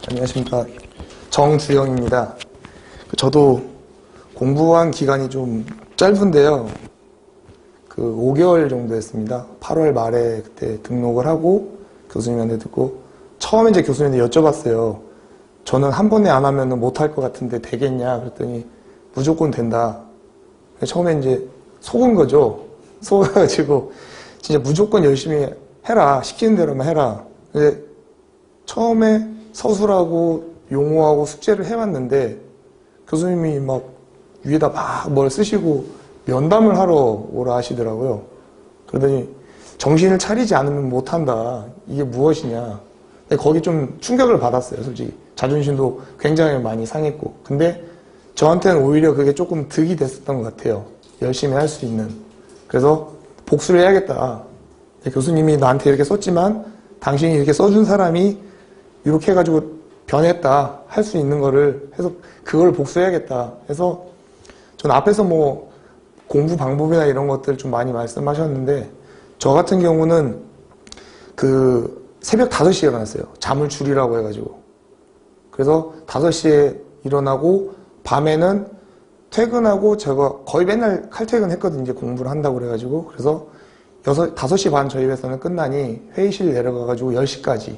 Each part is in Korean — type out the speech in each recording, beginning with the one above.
안녕하십니까. 정주영입니다. 저도 공부한 기간이 좀 짧은데요. 5개월 정도 했습니다. 8월 말에 그때 등록을 하고 교수님한테 듣고 처음에 이제 교수님한테 여쭤봤어요. 저는 한 번에 안 하면 못할 것 같은데 되겠냐? 그랬더니 무조건 된다. 처음에 이제 속은 거죠. 속아가지고 진짜 무조건 열심히 해라. 시키는 대로만 해라. 근데 처음에 서술하고 용어하고 숙제를 해왔는데 교수님이 막 위에다 막 뭘 쓰시고 면담을 하러 오라 하시더라고요. 그러더니 정신을 차리지 않으면 못한다. 이게 무엇이냐. 근데 거기 좀 충격을 받았어요. 솔직히 자존심도 굉장히 많이 상했고. 근데 저한테는 오히려 그게 조금 득이 됐었던 것 같아요. 열심히 할 수 있는. 그래서 복수를 해야겠다. 교수님이 나한테 이렇게 썼지만 당신이 이렇게 써준 사람이 이렇게 해가지고 변했다. 할 수 있는 거를 해서 그걸 복수해야겠다. 해서 전 앞에서 뭐 공부 방법이나 이런 것들 좀 많이 말씀하셨는데 저 같은 경우는 새벽 5시에 일어났어요. 잠을 줄이라고 해가지고. 그래서 5시에 일어나고 밤에는 퇴근하고 제가 거의 맨날 칼퇴근 했거든요. 이제 공부를 한다고 그래가지고. 그래서 5시 반 저희 회사는 끝나니 회의실 내려가가지고 10시까지.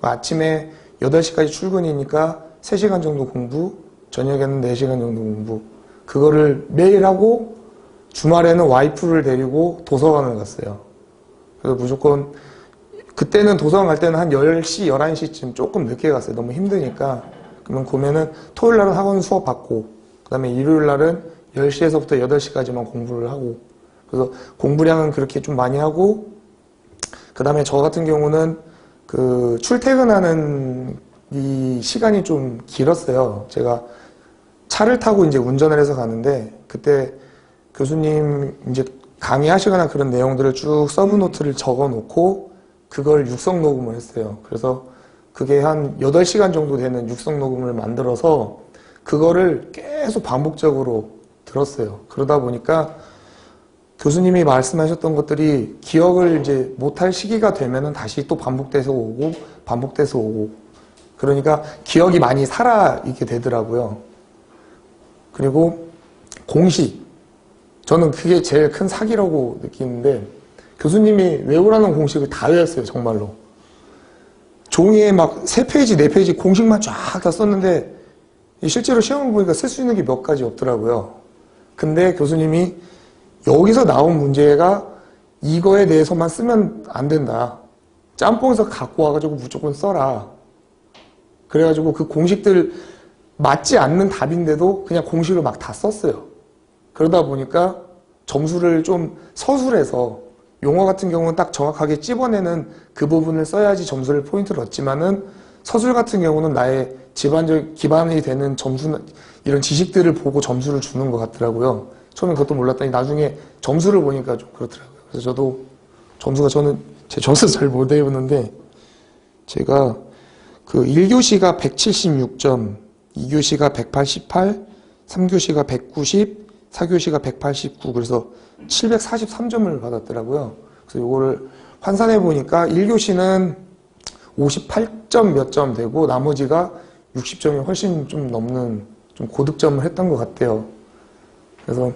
아침에 8시까지 출근이니까 3시간 정도 공부, 저녁에는 4시간 정도 공부. 그거를 매일 하고 주말에는 와이프를 데리고 도서관을 갔어요. 그래서 무조건 그때는 도서관 갈 때는 한 10시, 11시쯤 조금 늦게 갔어요. 너무 힘드니까. 그러면 보면은 토요일 날은 학원 수업 받고 그 다음에 일요일 날은 10시에서부터 8시까지만 공부를 하고 그래서 공부량은 그렇게 좀 많이 하고 그 다음에 저 같은 경우는 출퇴근하는 이 시간이 좀 길었어요. 제가 차를 타고 이제 운전을 해서 가는데 그때 교수님 이제 강의하시거나 그런 내용들을 쭉 서브노트를 적어 놓고 그걸 육성 녹음을 했어요. 그래서 그게 한 8시간 정도 되는 육성 녹음을 만들어서 그거를 계속 반복적으로 들었어요. 그러다 보니까 교수님이 말씀하셨던 것들이 기억을 이제 못할 시기가 되면은 다시 또 반복돼서 오고 반복돼서 오고 그러니까 기억이 많이 살아있게 되더라고요. 그리고 공식 저는 그게 제일 큰 사기라고 느끼는데 교수님이 외우라는 공식을 다 외웠어요. 정말로 종이에 막 3페이지 4페이지 공식만 쫙 다 썼는데 실제로 시험을 보니까 쓸 수 있는 게 몇 가지 없더라고요. 근데 교수님이 여기서 나온 문제가 이거에 대해서만 쓰면 안 된다. 짬뽕에서 갖고 와가지고 무조건 써라. 그래가지고 그 공식들 맞지 않는 답인데도 그냥 공식을 막 다 썼어요. 그러다 보니까 점수를 좀 서술해서 용어 같은 경우는 딱 정확하게 찝어내는 그 부분을 써야지 점수를 포인트를 얻지만은 서술 같은 경우는 나의 기반이 되는 점수, 이런 지식들을 보고 점수를 주는 것 같더라고요. 처음엔 그것도 몰랐더니 나중에 점수를 보니까 좀 그렇더라고요. 그래서 저도 저는 제 점수 잘 못 외우는데 제가 1교시가 176점, 2교시가 188, 3교시가 190, 4교시가 189 그래서 743점을 받았더라고요. 그래서 이거를 환산해 보니까 1교시는 58점 몇 점 되고 나머지가 60점이 훨씬 좀 넘는 좀 고득점을 했던 것 같아요. 그래서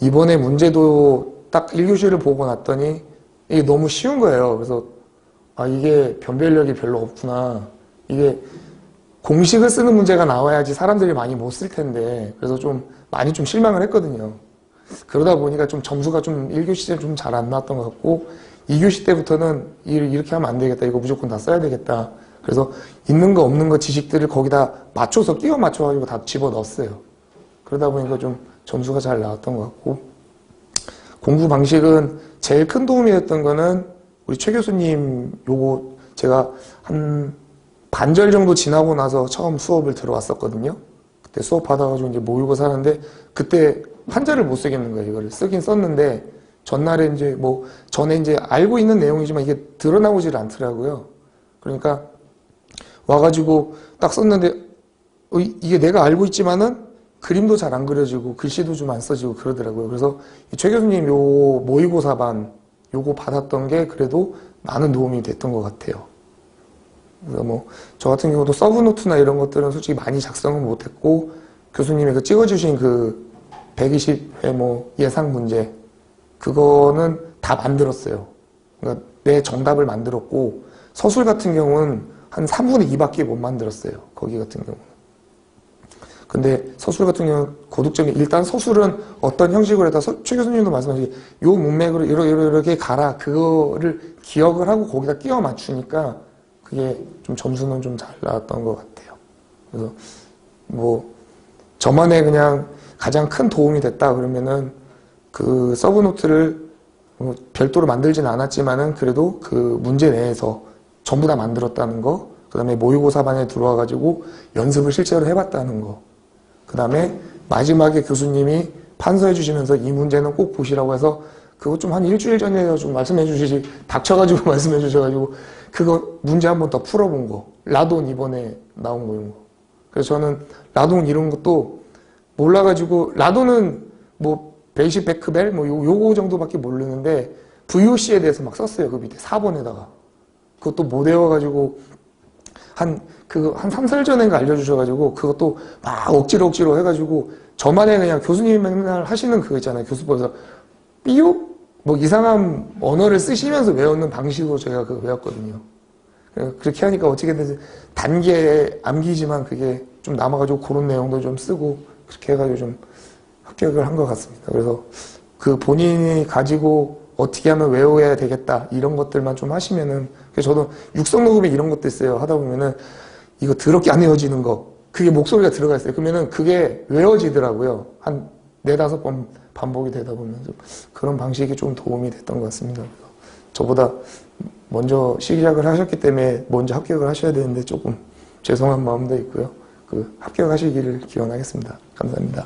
이번에 문제도 딱 1교시를 보고 났더니 이게 너무 쉬운 거예요. 그래서 이게 변별력이 별로 없구나. 이게 공식을 쓰는 문제가 나와야지 사람들이 많이 못 쓸 텐데 그래서 많이 실망을 했거든요. 그러다 보니까 좀 점수가 1교시 때 좀 잘 안 나왔던 것 같고 2교시 때부터는 이렇게 하면 안 되겠다. 이거 무조건 다 써야 되겠다. 그래서 있는 거 없는 거 지식들을 거기다 맞춰서 끼워 맞춰가지고 다 집어넣었어요. 그러다 보니까 좀 점수가 잘 나왔던 것 같고 공부 방식은 제일 큰 도움이 됐던 거는 우리 최 교수님 요거 제가 한 반절 정도 지나고 나서 처음 수업을 들어왔었거든요. 그때 수업 받아가지고 이제 모의고사 하는데 그때 한자를 못 쓰겠는 거예요. 이거를 쓰긴 썼는데 전날에 전에 알고 있는 내용이지만 이게 드러나오질 않더라고요. 그러니까 와가지고 딱 썼는데 이게 내가 알고 있지만은 그림도 잘 안 그려지고 글씨도 좀 안 써지고 그러더라고요. 그래서 최 교수님 요 모의고사반 요거 받았던 게 그래도 많은 도움이 됐던 것 같아요. 그래서 뭐 저 같은 경우도 서브노트나 이런 것들은 솔직히 많이 작성은 못했고 교수님이 그 찍어주신 그 120회 뭐 예상 문제 그거는 다 만들었어요. 그러니까 내 정답을 만들었고 서술 같은 경우는 한 3분의 2밖에 못 만들었어요. 거기 같은 경우는. 근데 서술 같은 경우는 고득점이 일단 서술은 어떤 형식으로 해서 최 교수님도 말씀하시기 요 문맥으로 이렇게 가라 그거를 기억을 하고 거기다 끼워 맞추니까 그게 좀 점수는 좀 잘 나왔던 것 같아요. 그래서 뭐 저만의 그냥 가장 큰 도움이 됐다 그러면은 그 서브노트를 뭐 별도로 만들진 않았지만은 그래도 그 문제 내에서 전부 다 만들었다는 거, 그 다음에 모의고사반에 들어와가지고 연습을 실제로 해봤다는 거, 그 다음에 마지막에 교수님이 판서해 주시면서 이 문제는 꼭 보시라고 해서 그거 좀 한 일주일 전에 좀 말씀해 주시지 닥쳐가지고 말씀해 주셔가지고 그거 문제 한 번 더 풀어본 거, 라돈 이번에 나온 거 이런 거. 그래서 저는 라돈 이런 것도 몰라가지고 라돈은 뭐 베이식 베크벨 뭐 요거 정도밖에 모르는데 VOC에 대해서 막 썼어요. 그 밑에 4번에다가 그것도 못 외워가지고 한 3살 전인가 알려주셔가지고 그것도 막 억지로 해가지고 저만의 그냥 교수님이 맨날 하시는 그거 있잖아요. 교수법에서 삐욕? 뭐 이상한 언어를 쓰시면서 외우는 방식으로 제가 그거 외웠거든요. 그렇게 하니까 어떻게든 단계에 암기지만 그게 좀 남아가지고 그런 내용도 좀 쓰고 그렇게 해가지고 좀 합격을 한 것 같습니다. 그래서 그 본인이 가지고 어떻게 하면 외워야 되겠다 이런 것들만 좀 하시면은 그래서 저도 육성 녹음에 이런 것도 있어요. 하다 보면은 이거 더럽게 안 외워지는 거 그게 목소리가 들어가 있어요. 그러면은 그게 외워지더라고요. 한 4-5번 반복이 되다 보면 좀 그런 방식이 좀 도움이 됐던 것 같습니다. 저보다 먼저 시작을 하셨기 때문에 먼저 합격을 하셔야 되는데 조금 죄송한 마음도 있고요. 그 합격하시기를 기원하겠습니다. 감사합니다.